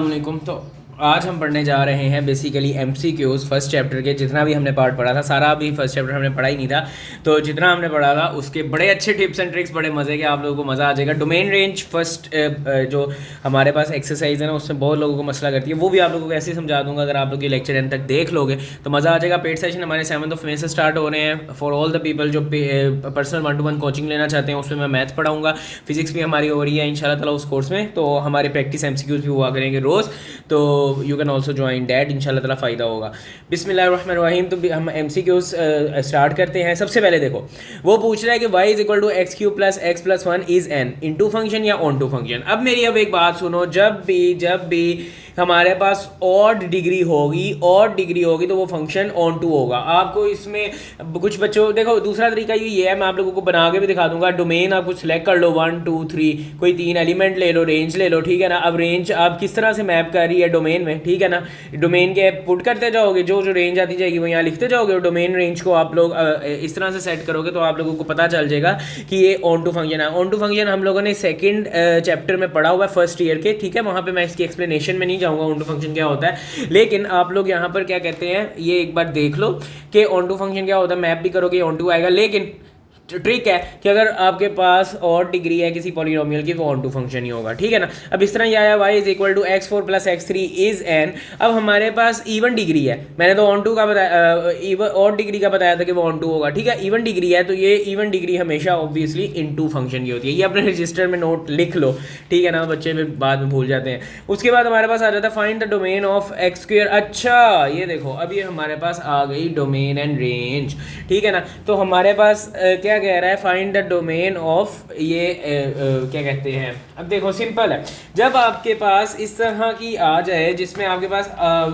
अस्सलामुअलैकुम। तो आज हम पढ़ने जा रहे हैं बेसिकली MCQs फर्स्ट चैप्टर के। जितना भी हमने पार्ट पढ़ा था सारा अभी फर्स्ट चैप्टर हमने पढ़ा ही नहीं था, तो जितना हमने पढ़ा था उसके बड़े अच्छे टिप्स एंड ट्रिक्स, बड़े मज़े के, आप लोगों को मज़ा आ जाएगा। डोमेन रेंज फर्स्ट जो हमारे पास एक्सरसाइज है ना, उसमें बहुत लोगों को मसला करती है, वो भी आप लोगों को ऐसे ही समझा दूंगा। अगर आप लोग ये लेक्चर एंड तक देख लोगे तो मज़ा आ जाएगा। पेड सेशन हमारे 7 मई से स्टार्ट हो रहे हैं फॉर ऑल द पीपल जो पर्सनल 1-to-1 कोचिंग लेना चाहते हैं। उसमें मैं मैथ पढ़ाऊँगा, फिजिक्स भी हमारी हो रही है इंशाल्लाह ताला उस कोर्स में। तो हमारे प्रैक्टिस MCQs भी हुआ करेंगे रोज़, तो you can also join that, इंशाल्लाह ताला फ़ायदा होगा। बिस्मिल्लाहिर्रहमानिर्रहीम। तो हम MCQs स्टार्ट करते हैं। सबसे पहले देखो, वो पूछ रहा है कि y is equal to x cube plus x plus one is an into function या ऑन टू फंक्शन। अब मेरी एक बात सुनो, जब भी हमारे पास ऑड डिग्री होगी तो वो फंक्शन ऑन टू होगा। आपको इसमें कुछ बच्चों देखो, दूसरा तरीका ये है, मैं आप लोगों को बना के भी दिखा दूंगा। डोमेन आपको सिलेक्ट कर लो 1 2 3, कोई 3 एलिमेंट ले लो, रेंज ले लो, ठीक है ना। अब रेंज आप किस तरह से मैप कर रही है डोमेन में, ठीक है ना। डोमेन के पुट करते जाओगे, जो जो रेंज आती जाएगी वो यहाँ लिखते जाओगे, और डोमेन रेंज को आप लोग इस तरह से सेट करोगे तो आप लोगों को पता चल जाएगा कि ये ऑन टू फंक्शन है। ऑन टू फंक्शन हम लोगों ने सेकंड चैप्टर में पढ़ा हुआ है फर्स्ट ईयर के, ठीक है। वहाँ पे मैं इसकी एक्सप्लेनेशन में नहीं जाऊँगा ऑन टू फंक्शन क्या होता है, लेकिन आप लोग यहाँ पर क्या कहते हैं ये एक बार देख लो कि ऑन टू फंक्शन क्या होता है। मैप भी करोगे ऑन टू आएगा, लेकिन ट्रिक है कि अगर आपके पास और डिग्री है किसी पॉलिनोमियल की, वो ऑन टू फंक्शन ही होगा, ठीक है ना। अब इस तरह ये आया y is equal to x4 plus x3 is n। अब हमारे पास इवन डिग्री है, मैंने तो ऑन टू का बताया, और डिग्री का बताया था कि वो ऑन टू होगा, ठीक है। इवन डिग्री है तो ये इवन डिग्री हमेशा ऑब्वियसली इन टू फंक्शन की होती है। ये अपने रजिस्टर में नोट लिख लो, ठीक है ना, बच्चे में बाद में भूल जाते हैं। उसके बाद हमारे पास आ जाता है find the domain of x square. अच्छा ये देखो, अब ये हमारे पास आ गई डोमेन एंड रेंज, ठीक है ना। तो हमारे पास क्या कह रहा है, फाइंड द डोमेन ऑफ ये क्या कहते हैं। अब देखो सिंपल है, जब आपके पास इस तरह की आ जाए जिसमें आपके पास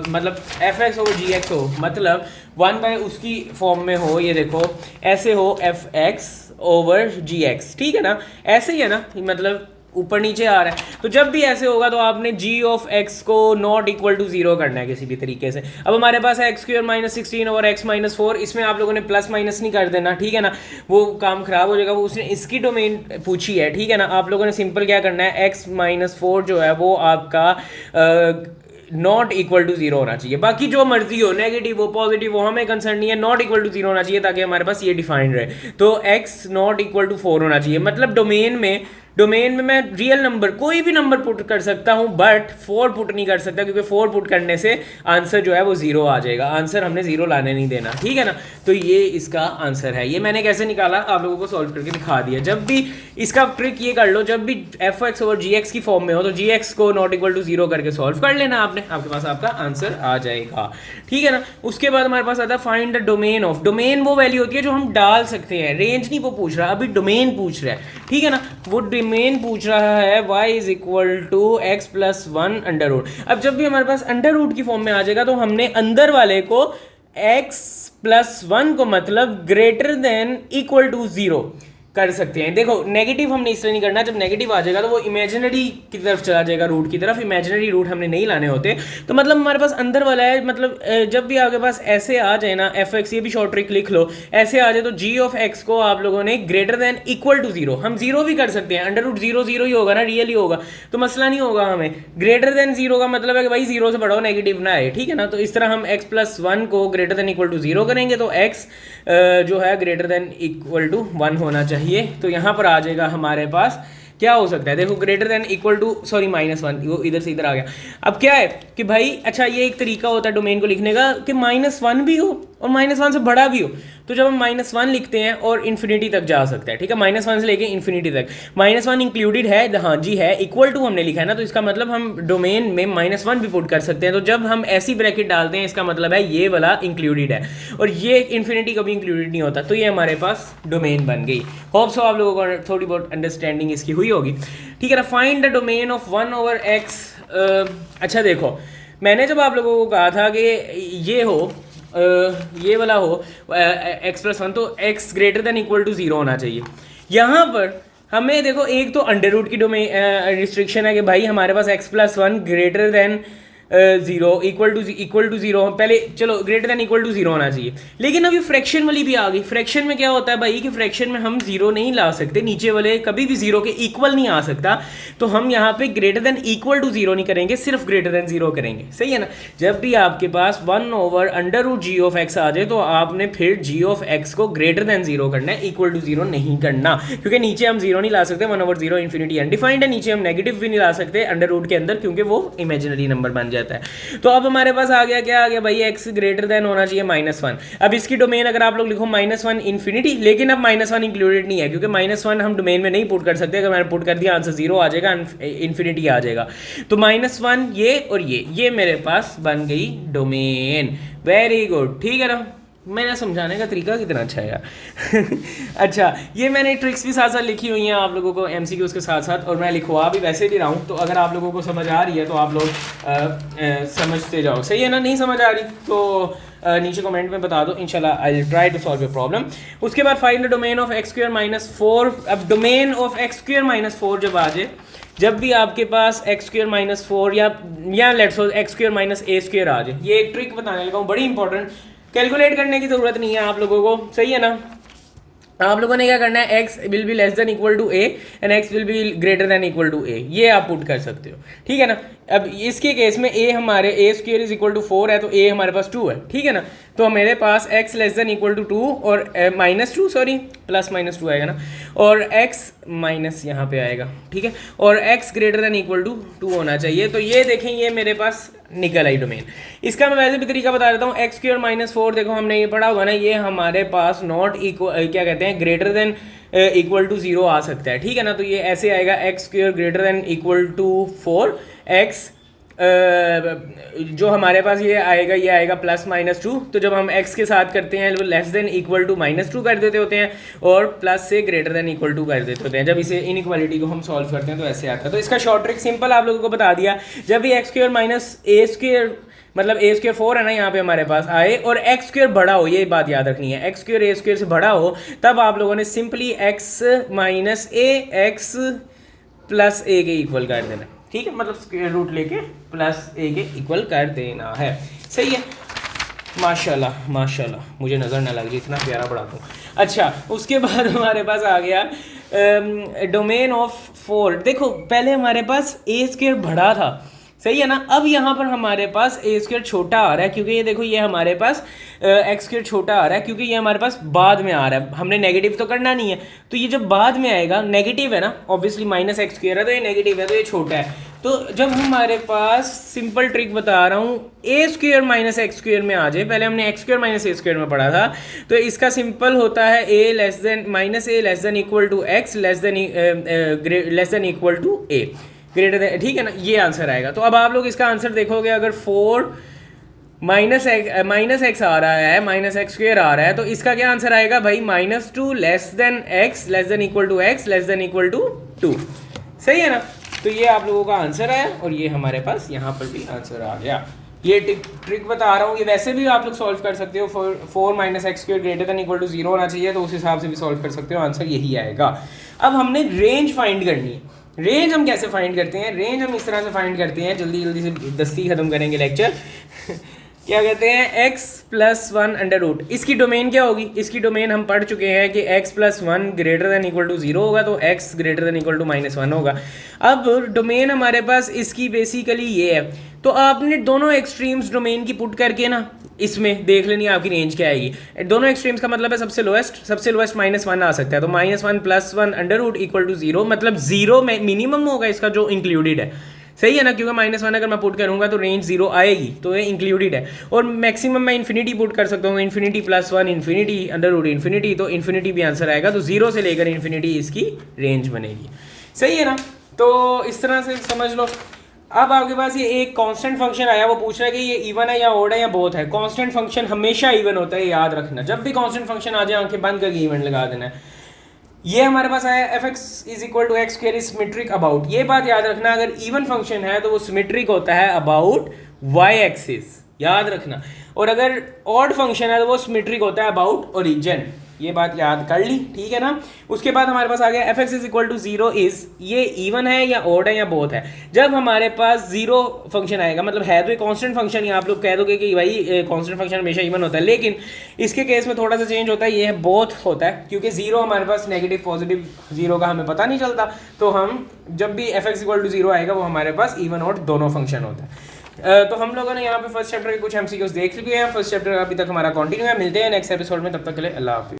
मतलब fx ओवर gx हो, मतलब 1 उसकी फॉर्म में हो, ये देखो ऐसे हो fx ओवर gx, ठीक है ना, ऐसे ही है ना, मतलब ऊपर नीचे आ रहा है। तो जब भी ऐसे होगा तो आपने g ऑफ x को नॉट इक्वल टू 0 करना है किसी भी तरीके से। अब हमारे पास है एक्स स्क्वायर माइनस 16 और x माइनस 4, इसमें आप लोगों ने प्लस माइनस नहीं कर देना, ठीक है ना, वो काम खराब हो जाएगा। वो उसने इसकी डोमेन पूछी है, ठीक है ना। आप लोगों ने सिंपल क्या करना है, x माइनस 4 जो है वो आपका नॉट इक्वल टू 0 होना चाहिए। बाकी जो मर्जी हो, नेगेटिव हो पॉजिटिव हो, हमें कंसर्न नहीं है, नॉट इक्वल टू 0 होना चाहिए ताकि हमारे पास ये डिफाइंड रहे। तो x नॉट इक्वल टू 4 होना चाहिए, मतलब डोमेन में मैं रियल नंबर कोई भी नंबर पुट कर सकता हूं, बट 4 पुट नहीं कर सकता, क्योंकि 4 पुट करने से आंसर जो है वो 0 आ जाएगा। आंसर हमने 0 लाने नहीं देना, ठीक है ना। तो ये इसका आंसर है। ये मैंने कैसे निकाला आप लोगों को सॉल्व करके दिखा दिया। जब भी इसका ट्रिक ये कर लो, जब भी fx ओवर gx की फॉर्म में हो तो gx को नॉट इक्वल टू 0 करके सॉल्व कर लेना आपने, आपके पास आपका आंसर आ जाएगा, ठीक है ना। उसके बाद हमारे पास आता है find the domain of. Domain वो वैल्यू होती है जो हम डाल सकते हैं, रेंज नहीं वो पूछ रहा, अभी डोमेन पूछ रहा है, ठीक है ना। वो डोमेन पूछ रहा है y is equal to x plus 1 under root. अब जब भी हमारे पास अंडर रूट की फॉर्म में आ जाएगा तो हमने अंदर वाले को x प्लस 1 को मतलब ग्रेटर देन इक्वल टू 0 कर सकते हैं। देखो नेगेटिव हमने इसलिए नहीं करना, जब नेगेटिव आ जाएगा तो वो इमेजिनरी की तरफ चला जाएगा, रूट की तरफ। इमेजिनरी रूट हमने नहीं लाने होते, तो मतलब हमारे पास अंदर वाला है, मतलब जब भी आपके पास ऐसे आ जाए ना fx, ये भी शॉर्ट ट्रिक लिख लो, ऐसे आ जाए तो g ऑफ x को आप लोगों ने ग्रेटर देन इक्वल टू 0, हम 0 भी कर सकते हैं, अंडर रूट 0 0 ही होगा ना, रियल ही होगा, तो मसला नहीं होगा हमें। ग्रेटर देन 0 का मतलब है कि भाई 0 से बड़ा हो, नेगेटिव ना आए, ठीक है ना। तो इस तरह हम x प्लस 1 को ग्रेटर देन इक्वल टू 0 करेंगे, तो x जो है ग्रेटर देन इक्वल टू 1 होना चाहिए। तो यहाँ पर आ जाएगा हमारे पास क्या हो सकता है, देखो greater than equal to sorry -1, वो इधर से इधर आ गया। अब क्या है कि भाई अच्छा ये एक तरीका होता है डोमेन को लिखने का कि -1 भी हो और -1 से बड़ा भी हो। तो जब हम -1 लिखते हैं और इन्फिनिटी तक जा सकता है, ठीक है, -1 से लेके इन्फिनिटी तक। -1 इंक्लूडेड है, हाँ जी है, इक्वल टू हमने लिखा है ना, तो इसका मतलब हम डोमेन में -1 भी पुट कर सकते हैं। तो जब हम ऐसी ब्रैकेट डालते हैं इसका मतलब है ये वाला इंक्लूडेड है, और ये इन्फिनिटी कभी इंक्लूडेड नहीं होता। तो ये हमारे पास डोमेन बन गई। होप सो आप लोगों को थोड़ी बहुत अंडरस्टैंडिंग इसकी हुई होगी, ठीक है ना। Find the domain of 1 over x। अच्छा देखो, मैंने जब आप लोगों को कहा था कि ये हो ये वाला हो x प्लस 1, तो x greater than equal to 0 होना चाहिए। यहाँ पर हमें देखो एक तो अंडर रूट की डोमेन रिस्ट्रिक्शन है कि भाई हमारे पास x plus 1 greater than zero equal to zero, पहले चलो greater than equal to zero होना चाहिए, लेकिन अब ये फ्रैक्शन वाली भी आ गई। फ्रैक्शन में क्या होता है भाई कि फ्रैक्शन में हम जीरो नहीं ला सकते, नीचे वाले कभी भी जीरो के इक्वल नहीं आ सकता, तो हम यहाँ पे greater than equal to zero नहीं करेंगे, सिर्फ ग्रेटर देन जीरो करेंगे। सही है ना। जब भी आपके पास 1/√g ऑफ एक्स आ जाए तो आपने फिर g ऑफ एक्स को ग्रेटर देन जीरो करना है, इक्वल टू जीरो नहीं करना, क्योंकि नीचे हम जीरो नहीं ला सकते, 1/0 इन्फिनिटी अनडिफाइंड है, नीचे हम नेगेटिव भी नहीं ला सकते अंडर रूट के अंदर, क्योंकि वो इमेजिनरी नंबर बन जाता है। तो अब हमारे पास आ गया, क्या आ गया भाई, x ग्रेटर देन होना चाहिए -1। अब इसकी डोमेन अगर आप लोग लिखो -1 इन्फिनिटी, लेकिन अब -1 इंक्लूडेड नहीं है, क्योंकि -1 हम डोमेन में नहीं पुट कर सकते, अगर मैंने पुट कर दिया आंसर जीरो आ जाएगा, इन्फिनिटी आ जाएगा। तो -1 ये और ये मेरे पास बन गई डोमेन। वेरी गुड, ठीक है ना। मैंने समझाने का तरीका कितना अच्छा है यार। अच्छा, ये मैंने ट्रिक्स भी साथ साथ लिखी हुई हैं आप लोगों को MCQs के साथ साथ, और मैं लिखवा भी वैसे भी रहा हूँ, तो अगर आप लोगों को समझ आ रही है तो आप लोग समझते जाओ। सही है ना। नहीं समझ आ रही तो नीचे कमेंट में बता दो, इंशाल्लाह I will try to solve your problem. उसके बाद find the domain of x² - 4। अब डोमेन ऑफ x² - 4 जब आ जाए, जब भी आपके पास x² - 4 या लेट्स सपोज x² - a² आ जाए, ये एक ट्रिक बताने लगा हूँ, बड़ी इंपॉर्टेंट, कैलकुलेट करने की ज़रूरत नहीं है आप लोगों को। सही है ना। आप लोगों ने क्या करना है, x will be less than equal to a and x will be greater than equal to a, ये आप पुट कर सकते हो। ठीक है ना। अब इसके केस में a हमारे a² इज इक्वल टू 4 है, तो a हमारे पास 2 है। ठीक है ना। तो मेरे पास x less than equal to 2 और -2 सॉरी +-2 आएगा ना, और x माइनस यहाँ पे आएगा। ठीक है। और x greater than equal to 2 होना चाहिए। तो ये देखें, ये मेरे पास निकल आई डोमेन। इसका मैं वैसे भी तरीका बता देता हूँ। x² - 4 देखो हमने ये पढ़ा होगा ना, ये हमारे पास नॉट इक्वल क्या कहते हैं, ग्रेटर देन इक्वल टू 0 आ सकता है। ठीक है ना। तो ये ऐसे आएगा x² greater than equal to 4, x जो हमारे पास ये आएगा +-2। तो जब हम x के साथ करते हैं लेस देन इक्वल टू -2 कर देते होते हैं, और प्लस से ग्रेटर देन इक्वल टू कर देते होते हैं। जब इसे इनइक्वालिटी को हम सॉल्व करते हैं तो ऐसे आता है। तो इसका शॉर्ट ट्रिक सिंपल आप लोगों को बता दिया। जब भी x² - a² मतलब a² 4 है ना यहाँ पे हमारे पास आए, और x² बड़ा हो, ये बात याद रखनी है, x² a² से बड़ा हो, तब आप लोगों ने simply x - a x + a के इक्वल कर देना। ठीक है। मतलब स्क्वायर रूट लेके +a के इक्वल कर देना है। सही है। माशाल्लाह माशाल्लाह, मुझे नज़र ना लग जाए, इतना प्यारा पढ़ाता हूँ। अच्छा, उसके बाद हमारे पास आ गया डोमेन ऑफ 4। देखो पहले हमारे पास a² बड़ा था, सही है ना। अब यहाँ पर हमारे पास a² छोटा आ रहा है, क्योंकि ये देखो ये हमारे पास x² छोटा आ रहा है, क्योंकि ये हमारे पास बाद में आ रहा है, हमने नेगेटिव तो करना नहीं है। तो ये जब बाद में आएगा, नेगेटिव है ना, ऑब्वियसली -x² है, तो ये नेगेटिव है, तो ये छोटा है। तो जब हमारे पास, सिंपल ट्रिक बता रहा हूँ, a² - x² में आ जाए, पहले हमने x² - a² में पढ़ा था, तो इसका सिंपल होता है a less than equal to x less than equal to a greater than. ठीक है ना। ये आंसर आएगा। तो अब आप लोग इसका आंसर देखोगे, अगर 4 -x आ रहा है, -x² आ रहा है, तो इसका क्या आंसर आएगा भाई, -2 less than x less than equal to x less than equal to 2। सही है ना। तो ये आप लोगों का आंसर है, और ये हमारे पास यहाँ पर भी आंसर आ गया। ये ट्रिक बता रहा हूँ, ये वैसे भी आप लोग सॉल्व कर सकते हो। 4 - x² greater than equal to 0 होना चाहिए, तो उस हिसाब से भी सॉल्व कर सकते हो, आंसर यही आएगा। अब हमने रेंज फाइंड करनी है। रेंज हम कैसे फाइंड करते हैं, रेंज हम इस तरह से फाइंड करते हैं, जल्दी जल्दी से दस्ती खत्म करेंगे लेक्चर। क्या कहते हैं, x + 1 अंडर रूट, इसकी डोमेन क्या होगी, इसकी डोमेन हम पढ़ चुके हैं कि x + 1 greater than equal to 0 होगा, तो x greater than equal to -1 होगा। अब डोमेन हमारे पास इसकी बेसिकली ये है, तो आपने दोनों एक्सट्रीम्स डोमेन की पुट करके ना इसमें देख लेनी है आपकी रेंज क्या आएगी। दोनों एक्सट्रीम्स का मतलब है सबसे लोएस्ट -1 आ सकता है, तो -1 + 1 अंडर रूट इक्वल टू 0, मतलब 0 में मिनिमम होगा इसका जो इंक्लूडेड है। सही है ना, क्योंकि -1 अगर मैं पुट करूंगा तो रेंज 0 आएगी, तो ये इंक्लूडेड है। और मैक्सिमम मैं इन्फिनिटी पुट कर सकता हूँ, infinity + 1 infinity under root infinity, तो इन्फिनिटी भी आंसर आएगा। तो 0 से लेकर इन्फिनिटी इसकी रेंज बनेगी। सही है ना। तो इस तरह से समझ लो। अब आपके पास ये एक कांस्टेंट फंक्शन आया, वो पूछ रहा है कि ये इवन है या ऑड है या बोथ है। कांस्टेंट फंक्शन हमेशा इवन होता है, याद रखना। जब भी कांस्टेंट फंक्शन आ जाए आंखें बंद करके इवन लगा देना है। ये हमारे पास आया f(x) = x² is symmetric about, ये बात याद रखना, अगर इवन फंक्शन है तो वो सिमेट्रिक होता है अबाउट y एक्सिस, याद रखना। और अगर ऑड फंक्शन है तो वो सिमेट्रिक होता है अबाउट ओरिजिन। ये बात याद कर ली, ठीक है ना। उसके बाद हमारे पास आ गया f x is equal to zero is, ये इवन है या ओड है या बोथ है। जब हमारे पास जीरो फंक्शन आएगा, मतलब है तो ये कांस्टेंट फंक्शन ही, आप लोग कह दोगे कि भाई कांस्टेंट फंक्शन हमेशा इवन होता है, लेकिन इसके केस में थोड़ा सा चेंज होता है, ये है बोथ होता है, क्योंकि जीरो हमारे पास नेगेटिव पॉजिटिव जीरो का हमें पता नहीं चलता, तो हम जब भी f x equal to zero आएगा वो हमारे पास इवन ओड दोनों फंक्शन होता है। तो हम लोगों ने यहाँ पे फर्स्ट चैप्टर के कुछ एमसीक्यूज देख चुके हैं, फर्स्ट चैप्टर अभी तक हमारा कंटिन्यू है। मिलते हैं नेक्स्ट एपिसोड में, तब तक के लिए अल्लाह हाफिज़।